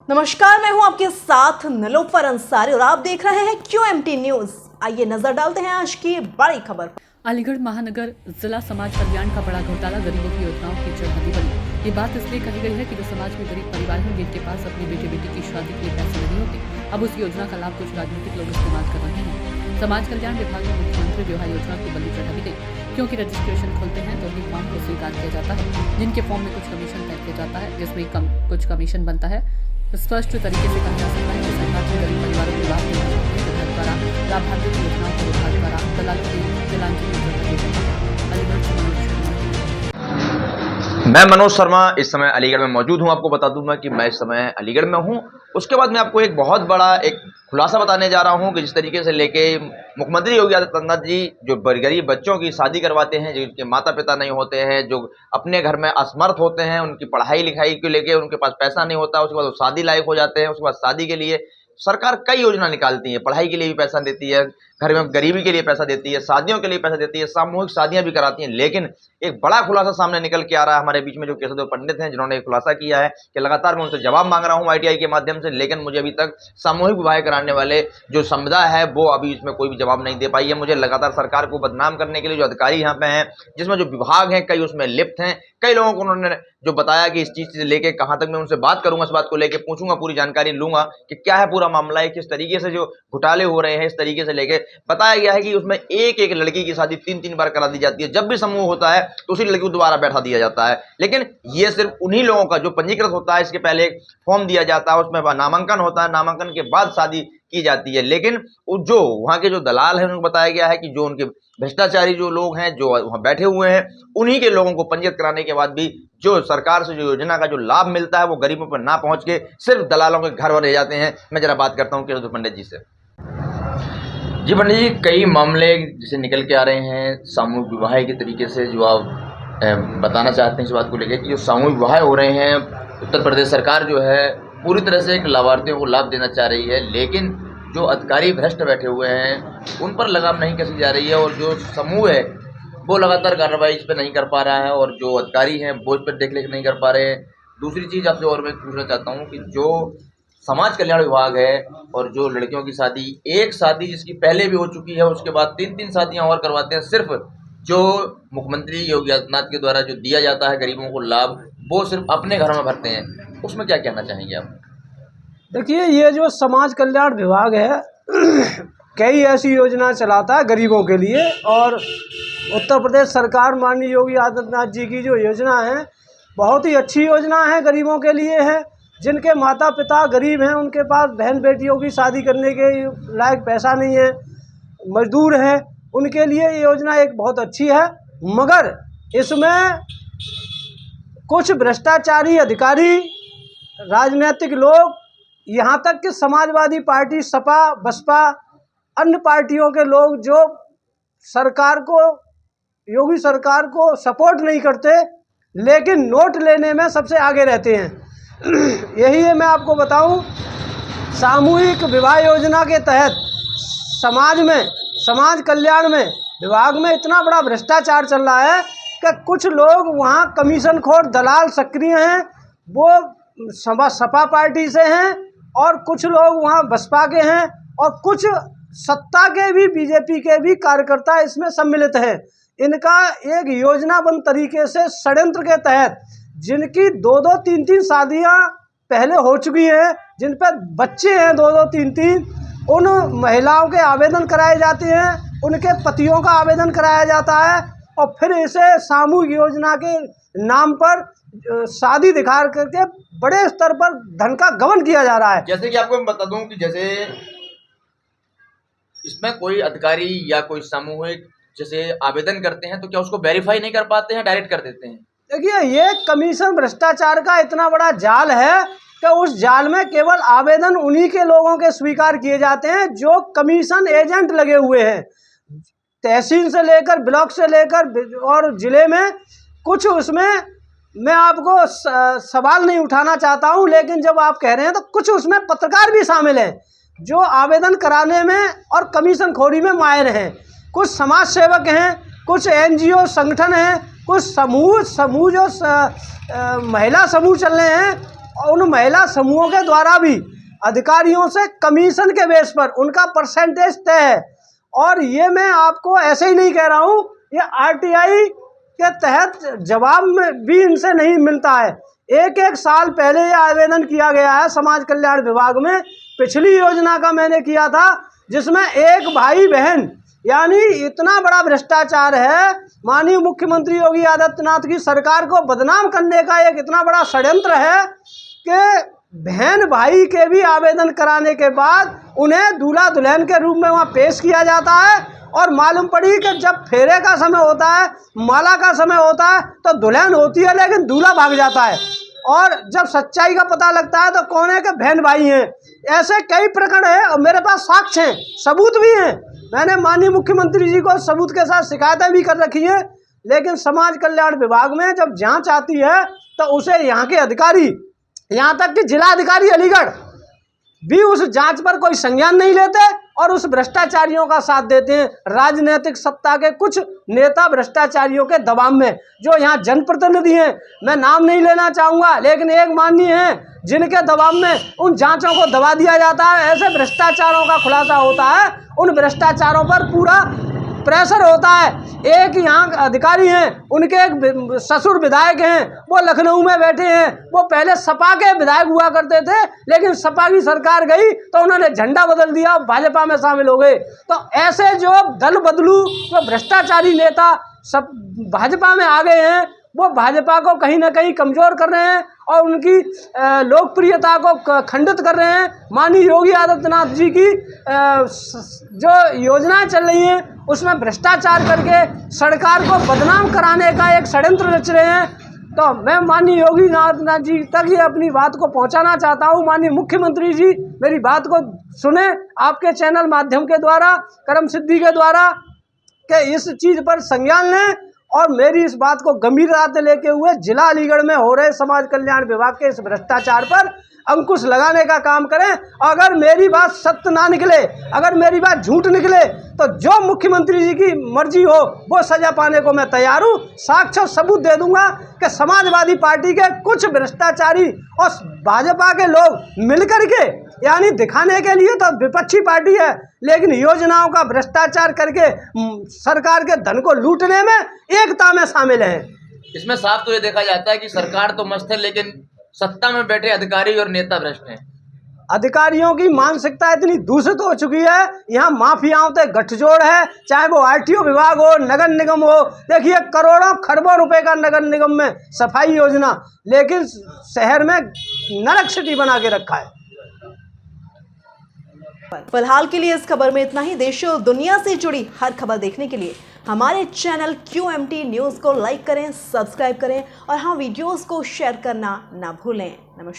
नमस्कार, मैं हूं आपके साथ नीलोफर अंसारी और आप देख रहे हैं QMT न्यूज। आइए नजर डालते हैं आज की बड़ी खबर। अलीगढ़ महानगर जिला समाज कल्याण का बड़ा घोटाला गरीबों की योजनाओं की चढ़ाती बनी। ये बात इसलिए कही गई है कि जो समाज में गरीब परिवार हैं जिनके पास अपने बेटे की शादी के लिए पैसे नहीं होते, अब उस योजना का लाभ कुछ राजनीतिक लोग इस्तेमाल कर रहे हैं। समाज कल्याण विभाग में मुख्यमंत्री विवाह योजना की बलि चढ़ा दी गई, क्योंकि रजिस्ट्रेशन खोलते हैं तो ही फॉर्म को स्वीकार किया जाता है, जिनके फॉर्म में कुछ कमीशन तय किया जाता है, जिसमें कुछ कमीशन बनता है। स्पष्ट तरीके से कहा जा सकता है कि सरकार को गरीब परिवारों के लाभ विभाग द्वारा लाभार्थी योजनाओं को विभाग द्वारा दलाल की मैं मनोज शर्मा इस समय अलीगढ़ में मौजूद हूं। आपको बता दूंगा कि मैं इस समय अलीगढ़ में हूं। उसके बाद मैं आपको एक बहुत बड़ा खुलासा बताने जा रहा हूं कि जिस तरीके से लेके मुख्यमंत्री योगी आदित्यनाथ जी जो गरीब बच्चों की शादी करवाते हैं, जिनके माता पिता नहीं होते हैं, जो अपने घर में असमर्थ होते हैं, उनकी पढ़ाई लिखाई को लेके उनके पास पैसा नहीं होता, उसके बाद वो शादी लायक हो जाते हैं, उसके बाद शादी के लिए सरकार कई योजना निकालती है। पढ़ाई के लिए भी पैसा देती है, घर में गरीबी के लिए पैसा देती है, शादियों के लिए पैसा देती है, सामूहिक शादियां भी कराती हैं। लेकिन एक बड़ा खुलासा सामने निकल के आ रहा है हमारे बीच में जो केशवदेव पंडित हैं, जिन्होंने खुलासा किया है कि लगातार मैं उनसे जवाब मांग रहा हूं ITI के माध्यम से, लेकिन मुझे अभी तक सामूहिक विवाह कराने वाले जो समुदाय है वो अभी इसमें कोई भी जवाब नहीं दे पाई है। मुझे लगातार सरकार को बदनाम करने के लिए जो अधिकारी यहाँ पे हैं, जिसमें जो विभाग हैं कई उसमें लिप्त हैं, कई लोगों को उन्होंने जो बताया कि इस चीज से लेके कहां तक मैं उनसे बात करूंगा, इस बात को लेके पूछूंगा, पूरी जानकारी लूंगा कि क्या है पूरा मामला है, किस तरीके से जो घोटाले हो रहे हैं, इस तरीके से लेके बताया गया है कि उसमें एक एक लड़की की शादी 3-3 बार करा दी जाती है। जब भी समूह होता है तो उसी लड़की को दोबारा बैठा दिया जाता है। लेकिन ये सिर्फ उन्हीं लोगों का जो पंजीकृत होता है, इसके पहले एक फॉर्म दिया जाता है, उसमें नामांकन होता है, नामांकन के बाद शादी की जाती है। लेकिन जो वहां के जो दलाल हैं उनको बताया गया है कि जो उनके भ्रष्टाचारी जो लोग हैं जो वहां बैठे हुए हैं, उन्हीं के लोगों को पंजीकृत कराने के बाद भी जो सरकार से जो योजना का जो लाभ मिलता है वो गरीबों पर ना पहुंच के सिर्फ दलालों के घर रह जाते हैं। मैं जरा बात करता हूं केशवदेव पंडित जी से। जी पंडित जी, कई मामले जैसे निकल के आ रहे हैं सामूहिक विवाह के तरीके से, जो आप बताना चाहते हैं इस बात को लेकर कि जो सामूहिक विवाह हो रहे हैं, उत्तर प्रदेश सरकार जो है पूरी तरह से एक लाभार्थियों को लाभ देना चाह रही है, लेकिन जो अधिकारी भ्रष्ट बैठे हुए हैं उन पर लगाम नहीं कसी जा रही है, और जो समूह है वो लगातार कार्रवाई इस पर नहीं कर पा रहा है, और जो अधिकारी हैं वो इस पर देख रेख नहीं कर पा रहे हैं। दूसरी चीज़ आपसे और मैं पूछना चाहता हूँ कि जो समाज कल्याण विभाग है और जो लड़कियों की शादी, एक शादी जिसकी पहले भी हो चुकी है उसके बाद 3-3 शादियाँ और करवाते हैं, सिर्फ जो मुख्यमंत्री योगी आदित्यनाथ के द्वारा जो दिया जाता है गरीबों को लाभ, वो सिर्फ अपने घर में भरते हैं। उसमें क्या कहना चाहेंगे आप? देखिए, ये जो समाज कल्याण विभाग है कई ऐसी योजना चलाता है गरीबों के लिए, और उत्तर प्रदेश सरकार माननीय योगी आदित्यनाथ जी की जो योजना है बहुत ही अच्छी योजना है, गरीबों के लिए है। जिनके माता पिता गरीब हैं, उनके पास बहन बेटियों की शादी करने के लायक पैसा नहीं है, मजदूर हैं, उनके लिए ये योजना एक बहुत अच्छी है। मगर इसमें कुछ भ्रष्टाचारी अधिकारी, राजनीतिक लोग, यहाँ तक कि समाजवादी पार्टी, सपा, बसपा, अन्य पार्टियों के लोग जो सरकार को, योगी सरकार को सपोर्ट नहीं करते, लेकिन नोट लेने में सबसे आगे रहते हैं। यही है, मैं आपको बताऊं, सामूहिक विवाह योजना के तहत समाज में, समाज कल्याण में, विभाग में इतना बड़ा भ्रष्टाचार चल रहा है कि कुछ लोग वहाँ कमीशनखोर दलाल सक्रिय हैं, वो सपा पार्टी से हैं, और कुछ लोग वहाँ बसपा के हैं, और कुछ सत्ता के भी, बीजेपी के भी कार्यकर्ता इसमें सम्मिलित हैं। इनका एक योजनाबद्ध तरीके से षड्यंत्र के तहत जिनकी 2-2, 3-3 शादियाँ पहले हो चुकी हैं, जिन पर बच्चे हैं 2-2, 3-3, उन महिलाओं के आवेदन कराए जाते हैं, उनके पतियों का आवेदन कराया जाता है, और फिर इसे सामूहिक योजना के नाम पर शादी दिखा करके बड़े स्तर पर धन का गबन किया जा रहा है। जैसे कि आपको मैं बता दूं कि जैसे इसमें कोई अधिकारी या कोई सामूहिक जैसे आवेदन करते हैं तो क्या उसको वेरीफाई नहीं कर पाते हैं, डायरेक्ट कर देते हैं? देखिए, ये कमीशन भ्रष्टाचार का इतना बड़ा जाल है कि उस जाल में केवल आवेदन उन्हीं के लोगों के स्वीकार किए जाते हैं जो कमीशन एजेंट लगे हुए हैं, तहसील से लेकर, ब्लॉक से लेकर और जिले में। कुछ उसमें मैं आपको सवाल नहीं उठाना चाहता हूं, लेकिन जब आप कह रहे हैं तो कुछ उसमें पत्रकार भी शामिल हैं जो आवेदन कराने में और कमीशन खोरी में माहिर हैं। कुछ समाज सेवक हैं, कुछ NGO संगठन हैं, कुछ समूह जो महिला समूह चल रहे हैं, उन महिला समूहों के द्वारा भी अधिकारियों से कमीशन के बेस पर उनका परसेंटेज तय है। और ये मैं आपको ऐसे ही नहीं कह रहा हूँ, ये आरटीआई के तहत जवाब में भी इनसे नहीं मिलता है। एक साल पहले ये आवेदन किया गया है समाज कल्याण विभाग में। पिछली योजना का मैंने किया था जिसमें एक भाई बहन, यानी इतना बड़ा भ्रष्टाचार है। माननीय मुख्यमंत्री योगी आदित्यनाथ की सरकार को बदनाम करने का एक इतना बड़ा षड्यंत्र है कि बहन भाई के भी आवेदन कराने के बाद उन्हें दूल्हा दुल्हन के रूप में वहाँ पेश किया जाता है और मालूम पड़ी कि जब फेरे का समय होता है, माला का समय होता है, तो दुल्हन होती है लेकिन दूल्हा भाग जाता है। और जब सच्चाई का पता लगता है तो कौन है कि बहन भाई हैं। ऐसे कई प्रकरण हैं और मेरे पास साक्ष्य हैं, सबूत भी हैं। मैंने माननीय मुख्यमंत्री जी को सबूत के साथ शिकायतें भी कर रखी हैं, लेकिन समाज कल्याण विभाग में जब जांच आती है तो उसे यहाँ के अधिकारी, यहाँ तक कि जिला अधिकारी अलीगढ़ भी उस जांच पर कोई संज्ञान नहीं लेते और उस भ्रष्टाचारियों का साथ देते हैं। राजनीतिक सत्ता के कुछ नेता भ्रष्टाचारियों के दबाव में, जो यहाँ जनप्रतिनिधि हैं, मैं नाम नहीं लेना चाहूँगा, लेकिन एक माननीय हैं जिनके दबाव में उन जांचों को दबा दिया जाता है। ऐसे भ्रष्टाचारों का खुलासा होता है, उन भ्रष्टाचारों पर पूरा प्रेशर होता है। एक यहाँ अधिकारी हैं, उनके एक ससुर विधायक हैं, वो लखनऊ में बैठे हैं। वो पहले सपा के विधायक हुआ करते थे, लेकिन सपा की सरकार गई तो उन्होंने झंडा बदल दिया, भाजपा में शामिल हो गए। तो ऐसे जो दल बदलू, जो भ्रष्टाचारी नेता सब भाजपा में आ गए हैं, वो भाजपा को कहीं ना कहीं कमज़ोर कर रहे हैं और उनकी लोकप्रियता को खंडित कर रहे हैं। माननीय योगी आदित्यनाथ जी की जो योजनाएं चल रही हैं उसमें भ्रष्टाचार करके सरकार को बदनाम कराने का एक षड्यंत्र रच रहे हैं। तो मैं माननीय योगी आदित्यनाथ जी तक ये अपनी बात को पहुंचाना चाहता हूं। माननीय मुख्यमंत्री जी मेरी बात को सुने, आपके चैनल माध्यम के द्वारा, कर्म सिद्धि के द्वारा, कि इस चीज़ पर संज्ञान लें और मेरी इस बात को गंभीरता से लेके हुए जिला अलीगढ़ में हो रहे समाज कल्याण विभाग के इस भ्रष्टाचार पर अंकुश लगाने का काम करें। अगर मेरी बात सत्य ना निकले, अगर मेरी बात झूठ निकले, तो जो मुख्यमंत्री जी की मर्जी हो वो सजा पाने को मैं तैयार हूँ। साक्ष्य सबूत दे दूंगा कि समाजवादी पार्टी के कुछ भ्रष्टाचारी और भाजपा के लोग मिलकर के, यानी दिखाने के लिए तो विपक्षी पार्टी है, लेकिन योजनाओं का भ्रष्टाचार करके सरकार के धन को लूटने में एकता में शामिल हैं। इसमें साफ तो ये देखा जाता है कि सरकार तो मस्त है, लेकिन सत्ता में बैठे अधिकारी और नेता भ्रष्ट हैं। अधिकारियों की मानसिकता इतनी दूषित हो चुकी है, यहाँ माफियाओं से गठजोड़ है, चाहे वो आरटीओ विभाग हो, नगर निगम हो। देखिए करोड़ों खरबों रुपए का नगर निगम में सफाई योजना, लेकिन शहर में नरक सिटी बना के रखा है। फिलहाल के लिए इस खबर में इतना ही। देश और दुनिया से जुड़ी हर खबर देखने के लिए हमारे चैनल QMT न्यूज़ को लाइक करें, सब्सक्राइब करें और हाँ, वीडियोस को शेयर करना ना भूलें। नमस्कार।